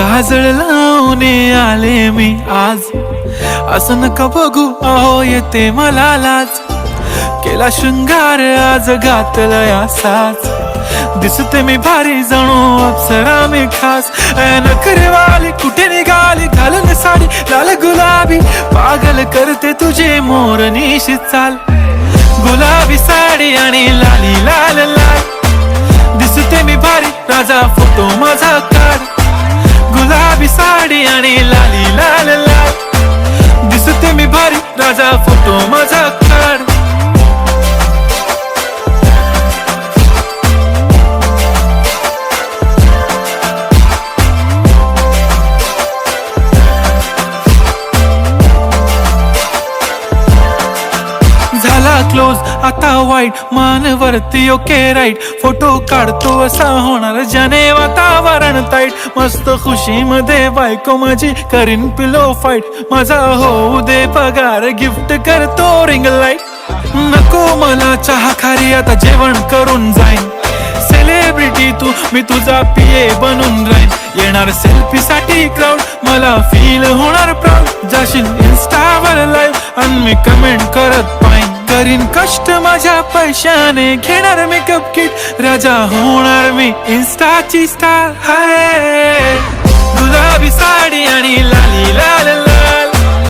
काजळ लावून आले मी आज, असं नका बघू अहो येते मला लाज. केला शृंगार आज घातलाय असाच, दिसते मी भारी जणू अप्सरा मी खास. नखरेवाली कुठे निघाली घालून साडी लाल गुलाबी, पागल करते तुझे मोरनीशी चाल. गुलाबी साडी आणि लाली लाल लाल, दिसते मी भारी राजा फोटो माझा काढ. गुलाबी साडी आणि लाली लाल लाल, दिसते मी भारी राजा फोटो माझा काढ. झाला क्लोज आता वाईट मानवरती ओके राईट, फोटो काढतो असा होणार ज्याने वातावरण ताईट. मस्त खुशी मध्ये बायको माझी करीन पिलो फाईट, माझा होऊ दे पगार गिफ्ट करतो रिंग लाईट. नको मला चहा खारी आता जेवण करून जाईन, सेलिब्रिटी तू मी तुझा पिये बनून राहीन. येणार सेल्फी साठी क्राऊड मला फील होणार प्राऊड, जाशील इन्स्टावर लाईव्ह आणि मी कमेंट करत पाहिन. करीन कष्ट माझ्या पैशाने घेणार मेकअप किट, राजा होणार मी इन्स्टाची स्टार. हाय गुलाबी साडी आणि लाली लाल